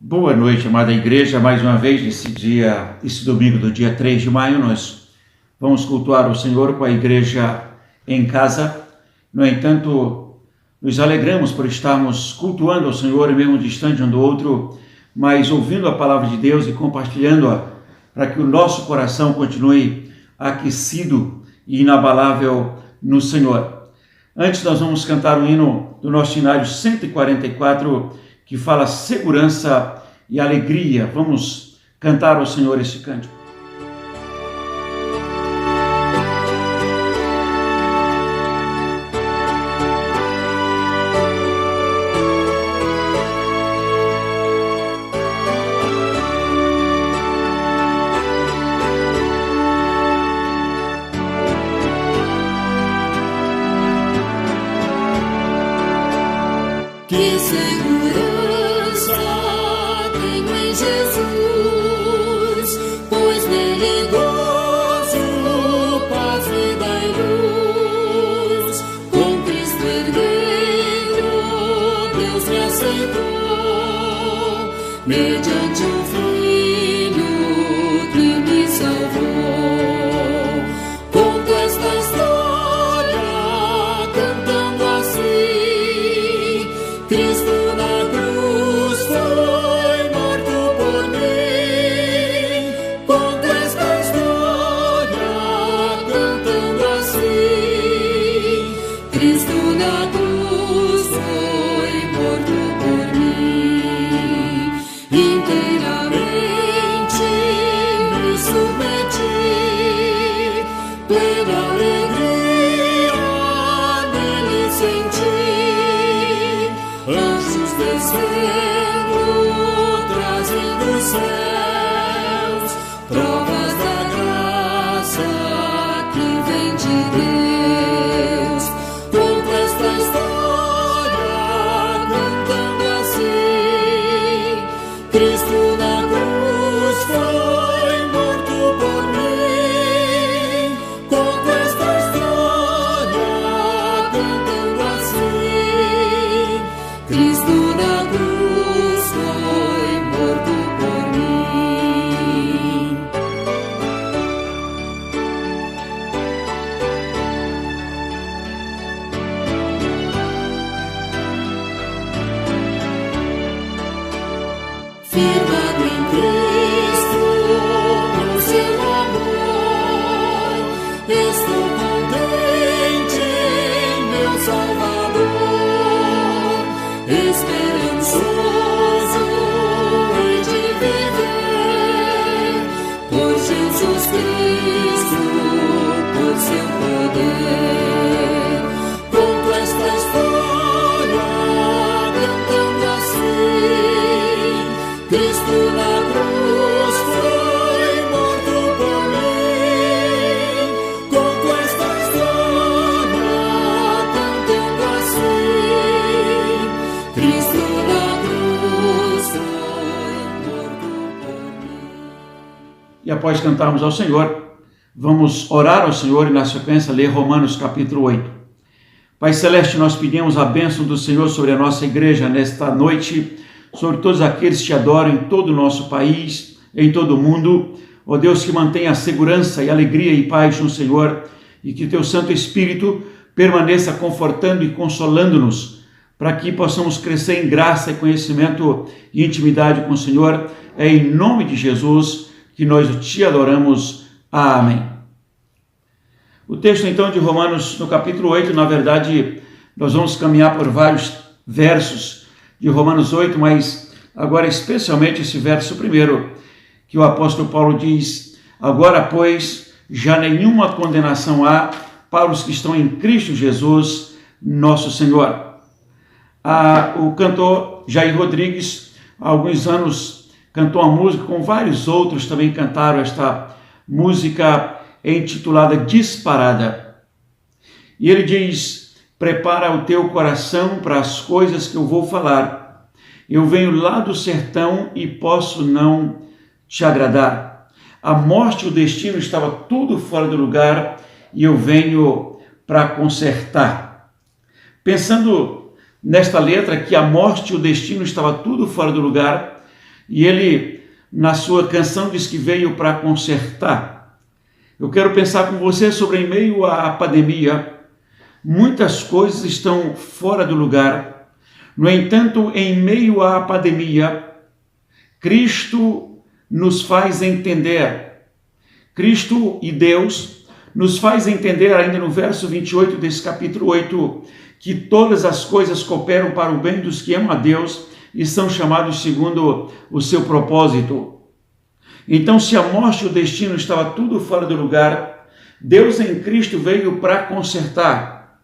Boa noite, amada igreja. Mais uma vez, esse domingo do dia 3 de maio, nós vamos cultuar o Senhor com a igreja em casa. No entanto, nos alegramos por estarmos cultuando ao Senhor, mesmo distante um do outro, mas ouvindo a palavra de Deus e compartilhando-a, para que o nosso coração continue aquecido e inabalável no Senhor. Antes, nós vamos cantar o hino do nosso cenário 144, que fala segurança e alegria. Vamos cantar ao Senhor esse cântico. Que segurança tenho em Jesus, pois nele gozo, paz, vida e luz. Com Cristo herdeiro, Deus me aceitou, mediante o Filho que me salvou. Conto esta história cantando assim: Cristo na cruz foi morto por mim. Conto esta história cantando assim: Cristo na cruz foi morto por mim. Inteiramente me submeti, plena alegria nele senti. Anjos descendo, trazendo os céus, provas da graça que vem de Deus. Conto esta história cantando assim: Cristo na cruz foi morto por mim. Conto esta história cantando assim: Cristo na cruz foi morto por mim. Firmado em Cristo, no seu amor, estou contente em meu Salvador. Esperançoso hei de viver, por Jesus Cristo, por seu poder. Conto esta história cantando assim: Cristo na cruz foi morto por mim. Conto esta história cantando assim: Cristo na cruz foi morto por mim. E após cantarmos ao Senhor, vamos orar ao Senhor e na sequência ler Romanos capítulo 8. Pai Celeste, nós pedimos a bênção do Senhor sobre a nossa igreja nesta noite, sobre todos aqueles que te adoram em todo o nosso país, em todo o mundo. Ó Deus, que mantenha a segurança e alegria e paz no Senhor, e que teu Santo Espírito permaneça confortando e consolando-nos, para que possamos crescer em graça e conhecimento e intimidade com o Senhor. É em nome de Jesus que nós te adoramos. Amém. O texto então de Romanos, no capítulo 8, na verdade, nós vamos caminhar por vários versos de Romanos 8, mas agora especialmente esse verso primeiro, que o apóstolo Paulo diz: agora, pois, já nenhuma condenação há para os que estão em Cristo Jesus, nosso Senhor. O cantor Jair Rodrigues, há alguns anos, cantou uma música, com vários outros também cantaram esta música intitulada Disparada. E ele diz: prepara o teu coração para as coisas que eu vou falar. Eu venho lá do sertão e posso não te agradar. A morte e o destino estava tudo fora do lugar e eu venho para consertar. Pensando nesta letra que a morte e o destino estava tudo fora do lugar, e ele, na sua canção, diz que veio para consertar. Eu quero pensar com você sobre, em meio à pandemia, muitas coisas estão fora do lugar. No entanto, em meio à pandemia, Cristo nos faz entender. Cristo e Deus nos faz entender, ainda no verso 28 desse capítulo 8, que todas as coisas cooperam para o bem dos que amam a Deus e são chamados segundo o seu propósito. Então, se a morte e o destino estava tudo fora do lugar, Deus em Cristo veio para consertar.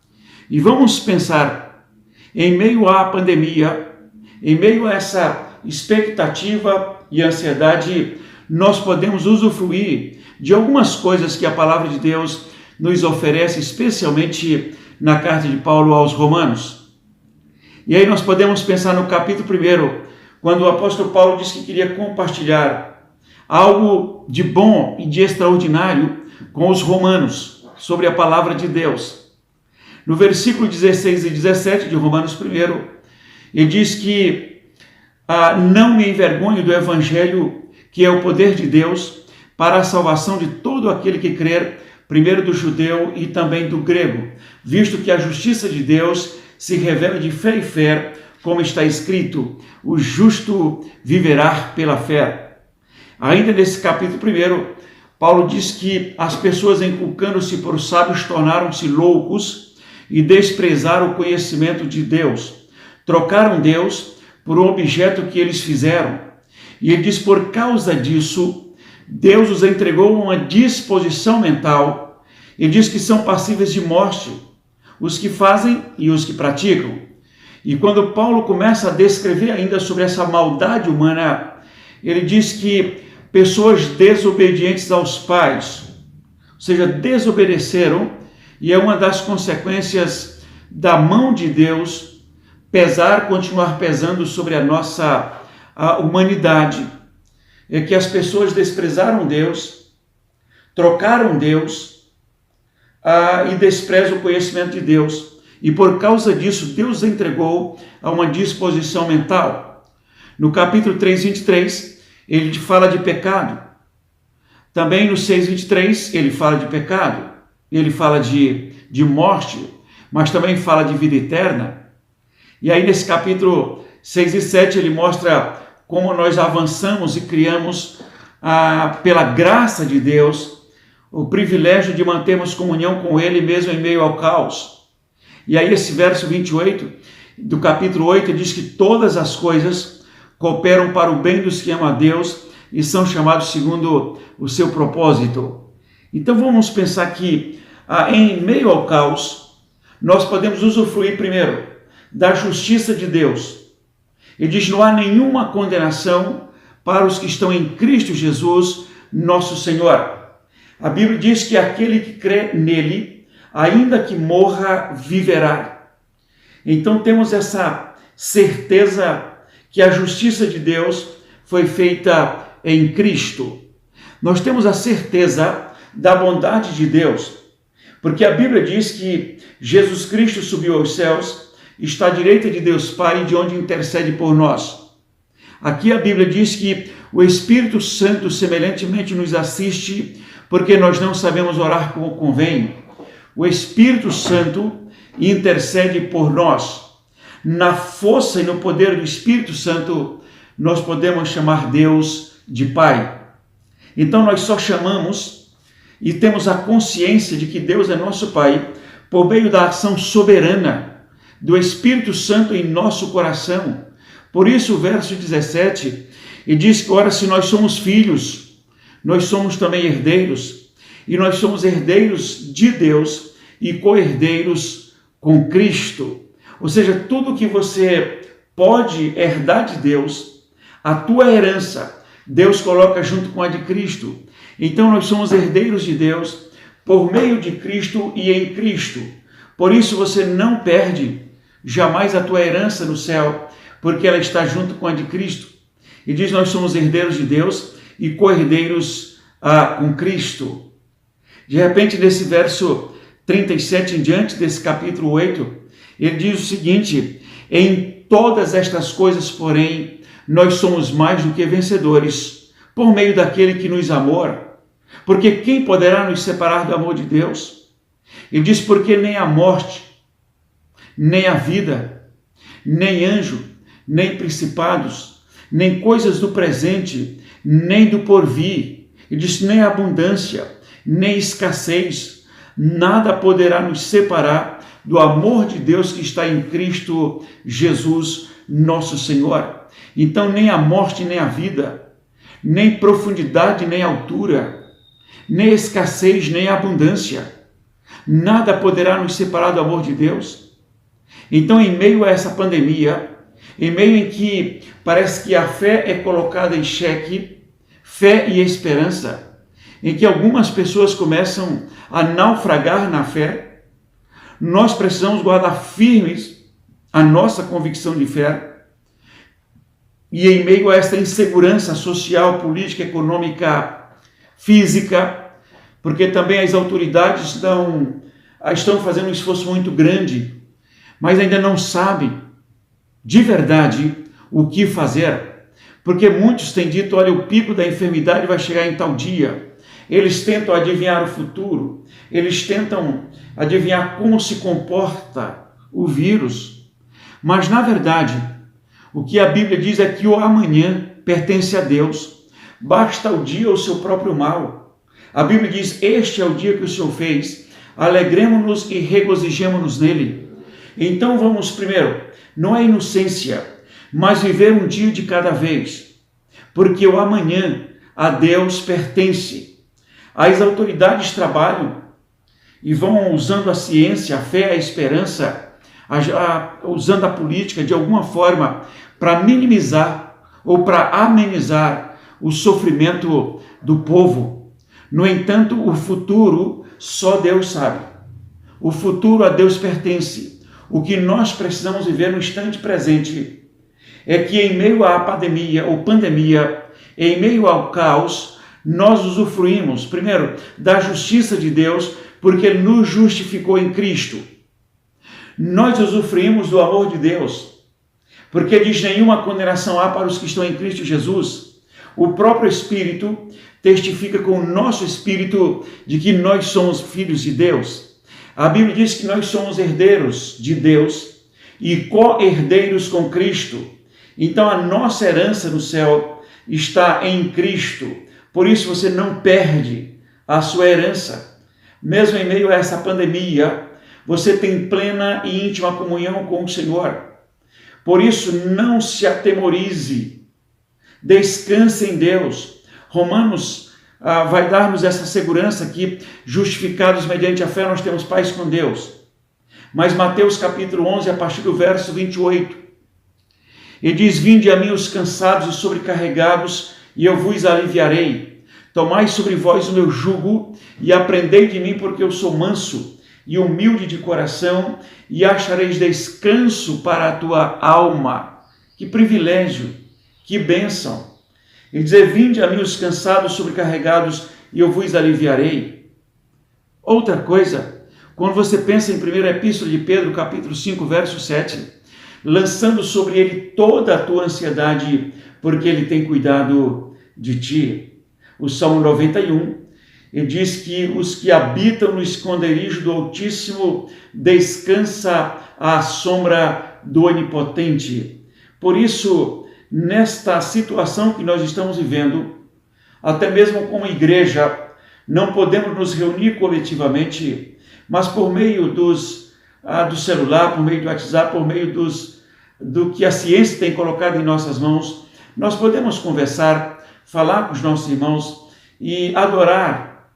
E vamos pensar, em meio à pandemia, em meio a essa expectativa e ansiedade, nós podemos usufruir de algumas coisas que a palavra de Deus nos oferece, especialmente na carta de Paulo aos Romanos. E aí nós podemos pensar no capítulo 1, quando o apóstolo Paulo diz que queria compartilhar algo de bom e de extraordinário com os romanos, sobre a palavra de Deus. No versículo 16 e 17 de Romanos 1, ele diz que não me envergonho do evangelho, que é o poder de Deus para a salvação de todo aquele que crer, primeiro do judeu e também do grego, visto que a justiça de Deus se revela de fé em fé, como está escrito, o justo viverá pela fé. Ainda nesse capítulo 1, Paulo diz que as pessoas, inculcando-se por sábios, tornaram-se loucos e desprezaram o conhecimento de Deus. Trocaram Deus por um objeto que eles fizeram. E ele diz, por causa disso, Deus os entregou a uma disposição mental. Ele diz que são passíveis de morte, os que fazem e os que praticam. E quando Paulo começa a descrever ainda sobre essa maldade humana, ele diz que pessoas desobedientes aos pais, ou seja, desobedeceram, e é uma das consequências da mão de Deus continuar pesando sobre a nossa humanidade. É que as pessoas desprezaram Deus, trocaram Deus e desprezam o conhecimento de Deus. E por causa disso, Deus entregou a uma disposição mental. No capítulo 3, 23, ele fala de pecado. Também no 6, 23, ele fala de pecado. Ele fala de morte, mas também fala de vida eterna. E aí nesse capítulo 6 e 7, ele mostra como nós avançamos e criamos, pela graça de Deus, o privilégio de mantermos comunhão com Ele mesmo em meio ao caos. E aí esse verso 28 do capítulo 8 diz que todas as coisas cooperam para o bem dos que amam a Deus e são chamados segundo o seu propósito. Então vamos pensar que em meio ao caos, nós podemos usufruir primeiro da justiça de Deus. Ele diz, não há nenhuma condenação para os que estão em Cristo Jesus, nosso Senhor. A Bíblia diz que aquele que crê nele, ainda que morra, viverá. Então temos essa certeza que a justiça de Deus foi feita em Cristo. Nós temos a certeza da bondade de Deus, porque a Bíblia diz que Jesus Cristo subiu aos céus, está à direita de Deus Pai, de onde intercede por nós. Aqui a Bíblia diz que o Espírito Santo semelhantemente nos assiste, porque nós não sabemos orar como convém. O Espírito Santo intercede por nós. Na força e no poder do Espírito Santo, nós podemos chamar Deus de Pai. Então nós só chamamos e temos a consciência de que Deus é nosso Pai por meio da ação soberana do Espírito Santo em nosso coração. Por isso o verso 17, e diz que, ora, se nós somos filhos, nós somos também herdeiros, e nós somos herdeiros de Deus e co-herdeiros com Cristo. Ou seja, tudo que você pode herdar de Deus, a tua herança, Deus coloca junto com a de Cristo. Então nós somos herdeiros de Deus por meio de Cristo e em Cristo. Por isso você não perde jamais a tua herança no céu, porque ela está junto com a de Cristo. E diz, nós somos herdeiros de Deus e co-herdeiros com Cristo. De repente, nesse verso 37 em diante, desse capítulo 8, ele diz o seguinte, em todas estas coisas, porém, nós somos mais do que vencedores por meio daquele que nos amou. Porque quem poderá nos separar do amor de Deus? Ele diz, porque nem a morte, nem a vida, nem anjo, nem principados, nem coisas do presente, nem do porvir. Ele diz, nem abundância, nem escassez, nada poderá nos separar do amor de Deus que está em Cristo Jesus, nosso Senhor. Então, nem a morte, nem a vida, nem profundidade, nem altura, nem escassez, nem abundância, nada poderá nos separar do amor de Deus. Então, em meio a essa pandemia, em meio em que parece que a fé é colocada em xeque, fé e esperança, em que algumas pessoas começam a naufragar na fé, nós precisamos guardar firmes a nossa convicção de fé. E em meio a esta insegurança social, política, econômica, física, porque também as autoridades estão fazendo um esforço muito grande, mas ainda não sabem de verdade o que fazer, porque muitos têm dito, olha, o pico da enfermidade vai chegar em tal dia. Eles tentam adivinhar o futuro, eles tentam adivinhar como se comporta o vírus, mas na verdade, o que a Bíblia diz é que o amanhã pertence a Deus. Basta o dia o seu próprio mal. A Bíblia diz, este é o dia que o Senhor fez, alegremos-nos e regozijemos-nos nele. Então vamos primeiro, não é inocência, mas viver um dia de cada vez, porque o amanhã a Deus pertence. As autoridades trabalham e vão usando a ciência, a fé, a esperança, usando a política de alguma forma para minimizar ou para amenizar o sofrimento do povo. No entanto, o futuro só Deus sabe. O futuro a Deus pertence. O que nós precisamos viver no instante presente é que em meio à pandemia, em meio ao caos, nós usufruímos, primeiro, da justiça de Deus, porque Ele nos justificou em Cristo. Nós usufruímos do amor de Deus, porque diz, nenhuma condenação há para os que estão em Cristo Jesus. O próprio Espírito testifica com o nosso espírito de que nós somos filhos de Deus. A Bíblia diz que nós somos herdeiros de Deus e co-herdeiros com Cristo. Então a nossa herança no céu está em Cristo. Por isso você não perde a sua herança. Mesmo em meio a essa pandemia, você tem plena e íntima comunhão com o Senhor. Por isso não se atemorize. Descanse em Deus. Romanos vai dar-nos essa segurança que, justificados mediante a fé, nós temos paz com Deus. Mas Mateus capítulo 11, a partir do verso 28, ele diz, vinde a mim os cansados e sobrecarregados, e eu vos aliviarei. Tomai sobre vós o meu jugo, e aprendei de mim, porque eu sou manso e humilde de coração, e achareis descanso para a tua alma. Que privilégio, que bênção. Ele diz, vinde a mim os cansados, sobrecarregados, e eu vos aliviarei. Outra coisa, quando você pensa em 1ª Epístola de Pedro, capítulo 5, verso 7, lançando sobre ele toda a tua ansiedade, porque ele tem cuidado de ti. O Salmo 91, ele diz que os que habitam no esconderijo do Altíssimo descansa à sombra do Onipotente. Por isso, nesta situação que nós estamos vivendo, até mesmo como igreja, não podemos nos reunir coletivamente, mas por meio do celular, por meio do WhatsApp, por meio do que a ciência tem colocado em nossas mãos, nós podemos conversar, falar com os nossos irmãos e adorar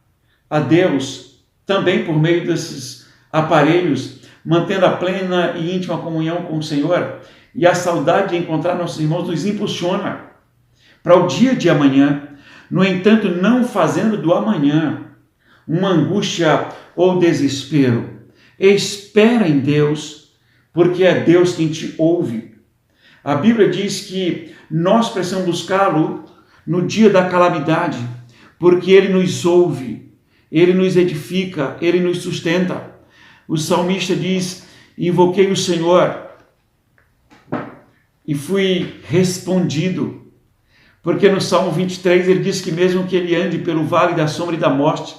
a Deus também por meio desses aparelhos, mantendo a plena e íntima comunhão com o Senhor. E a saudade de encontrar nossos irmãos nos impulsiona para o dia de amanhã, no entanto, não fazendo do amanhã uma angústia ou desespero. Espera em Deus, porque é Deus quem te ouve. A Bíblia diz que nós precisamos buscá-lo no dia da calamidade, porque Ele nos ouve, Ele nos edifica, Ele nos sustenta. O salmista diz, invoquei o Senhor, e fui respondido. Porque no Salmo 23 ele diz que mesmo que ele ande pelo vale da sombra e da morte,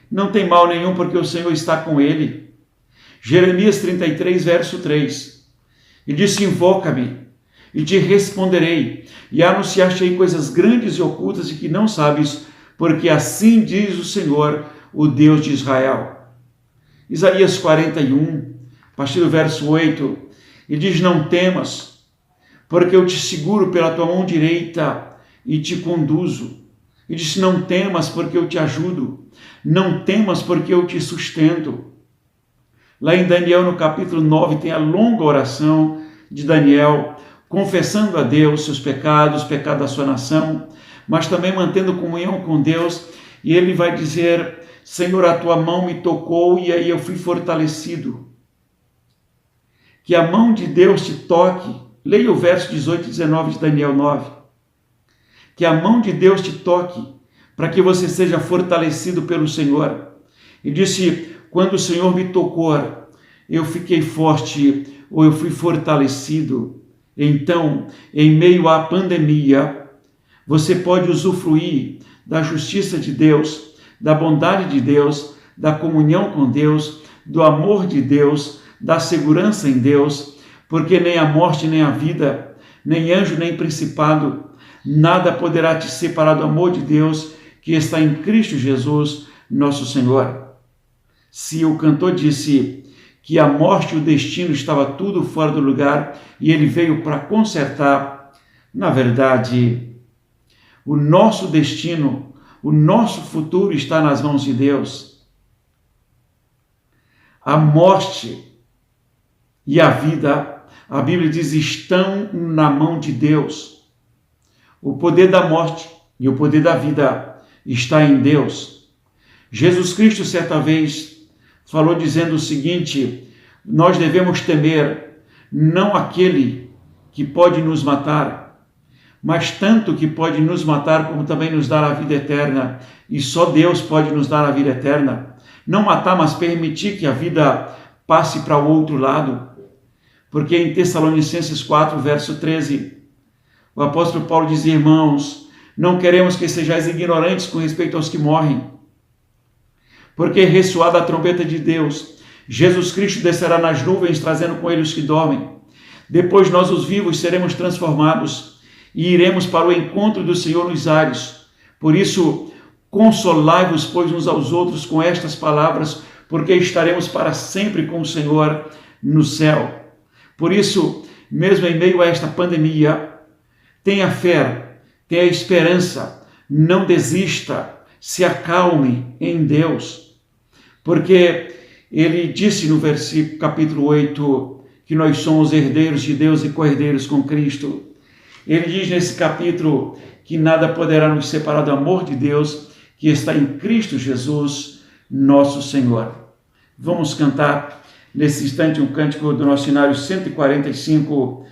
não tem mal nenhum, porque o Senhor está com ele. Jeremias 33, verso 3. Ele disse: invoca-me e te responderei, e anunciar-te-ei coisas grandes e ocultas e que não sabes, porque assim diz o Senhor, o Deus de Israel. Isaías 41, a partir do verso 8, ele diz: não temas, porque eu te seguro pela tua mão direita e te conduzo. Ele disse: não temas, porque eu te ajudo. Não temas, porque eu te sustento. Lá em Daniel, no capítulo 9, tem a longa oração de Daniel, confessando a Deus seus pecados, o pecado da sua nação, mas também mantendo comunhão com Deus. E ele vai dizer: Senhor, a tua mão me tocou e aí eu fui fortalecido. Que a mão de Deus te toque. Leia o verso 18 e 19 de Daniel 9. Que a mão de Deus te toque, para que você seja fortalecido pelo Senhor. E disse: quando o Senhor me tocou, eu fiquei forte, ou eu fui fortalecido. Então, em meio à pandemia, você pode usufruir da justiça de Deus, da bondade de Deus, da comunhão com Deus, do amor de Deus, da segurança em Deus, porque nem a morte, nem a vida, nem anjo, nem principado, nada poderá te separar do amor de Deus que está em Cristo Jesus, nosso Senhor. Se o cantor disse que a morte e o destino estava tudo fora do lugar e ele veio para consertar, na verdade, o nosso destino, o nosso futuro está nas mãos de Deus. A morte e a vida, a Bíblia diz, estão na mão de Deus. O poder da morte e o poder da vida está em Deus. Jesus Cristo, certa vez, falou dizendo o seguinte: nós devemos temer não aquele que pode nos matar, mas tanto que pode nos matar como também nos dar a vida eterna. E só Deus pode nos dar a vida eterna. Não matar, mas permitir que a vida passe para o outro lado. Porque em Tessalonicenses 4, verso 13, o apóstolo Paulo diz: irmãos, não queremos que sejais ignorantes com respeito aos que morrem, porque ressoada a trombeta de Deus, Jesus Cristo descerá nas nuvens, trazendo com ele os que dormem. Depois nós, os vivos, seremos transformados e iremos para o encontro do Senhor nos ares. Por isso, consolai-vos, pois, uns aos outros com estas palavras, porque estaremos para sempre com o Senhor no céu. Por isso, mesmo em meio a esta pandemia, tenha fé, tenha esperança, não desista, se acalme em Deus. Porque ele disse no versículo capítulo 8 que nós somos herdeiros de Deus e co-herdeiros com Cristo. Ele diz nesse capítulo que nada poderá nos separar do amor de Deus que está em Cristo Jesus, nosso Senhor. Vamos cantar nesse instante um cântico do nosso cenário 145,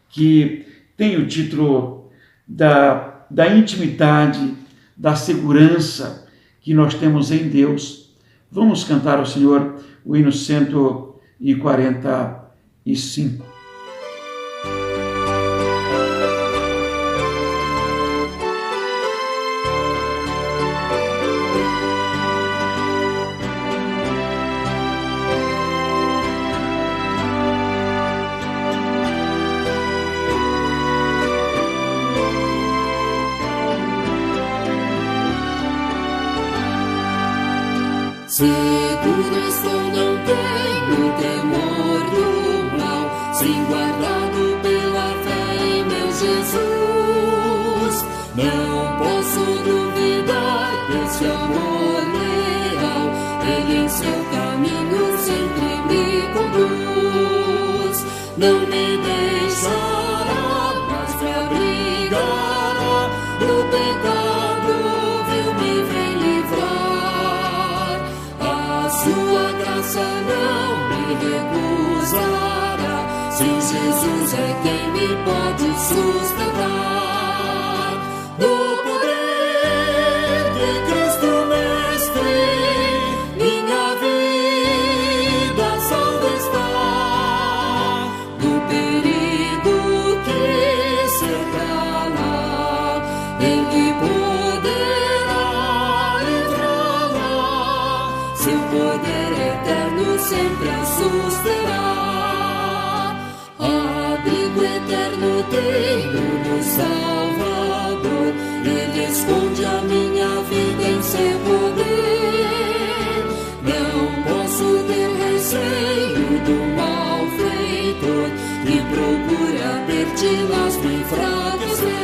que tem o título da intimidade, da segurança que nós temos em Deus. Vamos cantar ao Senhor o hino 145. Seguro estou, não tenho temor do mal, sim guardado pela fé em meu Jesus. Não posso duvidar desse amor leal, ele em seu caminho sempre me conduz. Não me deixará, mas me abrigará do pecado, vil me vem livrar. Sua graça não me recusará, sim, Jesus é quem me pode sustentar. No poder de Cristo Mestre, minha vida salva está. Do perigo que eterno sempre a susterá. Abrigo eterno tenho no Salvador, Ele esconde a minha vida em seu poder. Não posso ter receio do malfeitor que procura perdi-las-me enfraquecer.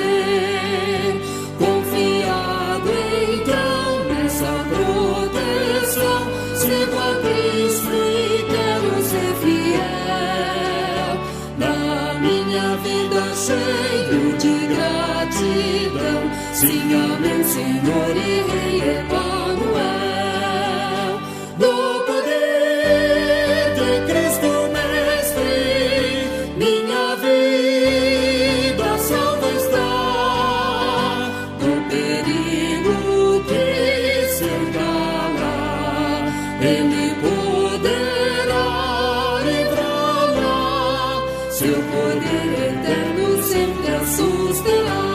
Confiado então nessa proteção, sigo a Cristo e quero ser fiel. Na minha vida cheio de gratidão, sim a meu Senhor e Rei Emanuel. No poder de Cristo Mestre, minha vida salva está. Do perigo que cercá-la, Ele poderá livrá-la. Seu poder eterno sempre a susterá.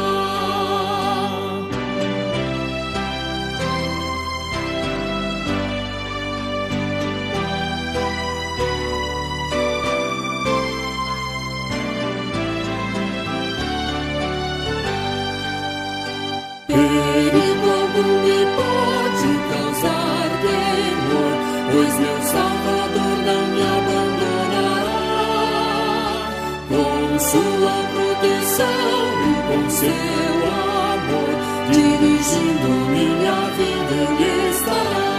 Perigo algum me pode causar temor, pois meu Salvador não me abandonará. Com sua proteção e com seu amor, dirigindo minha vida Ele estará.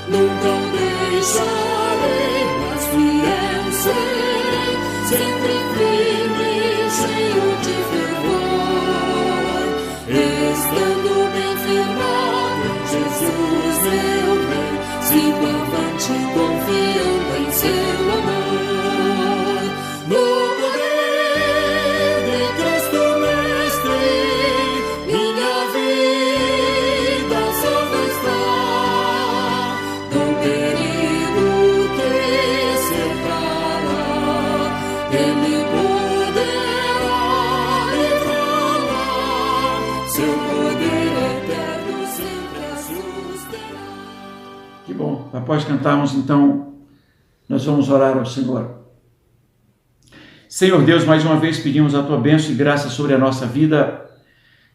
Nunca o deixarei, mas fiel serei, sempre firme, cheio de fervor. Estando bem firmado em Jesus meu Rei, sigo avante confiando em seu amor. No poder de Cristo Mestre, minha vida salva está. Do perigo que cercá-la, Ele poderá livrá-la. Seu poder eterno sempre a susterá. Que bom. Após cantarmos, então, nós vamos orar ao Senhor. Senhor Deus, mais uma vez pedimos a Tua bênção e graça sobre a nossa vida.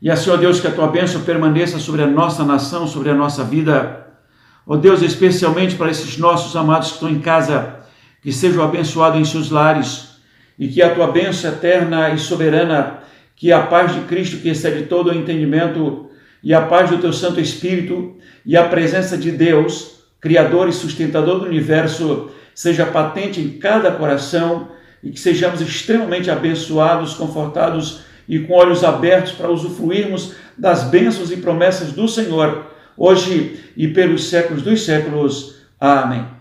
E, Senhor Deus, que a Tua bênção permaneça sobre a nossa nação, sobre a nossa vida. Ó Deus, especialmente para esses nossos amados que estão em casa, que sejam abençoados em seus lares. E que a Tua bênção eterna e soberana, que a paz de Cristo, que excede todo o entendimento, e a paz do Teu Santo Espírito, e a presença de Deus, Criador e sustentador do universo, seja patente em cada coração, e que sejamos extremamente abençoados, confortados e com olhos abertos para usufruirmos das bênçãos e promessas do Senhor, hoje e pelos séculos dos séculos. Amém.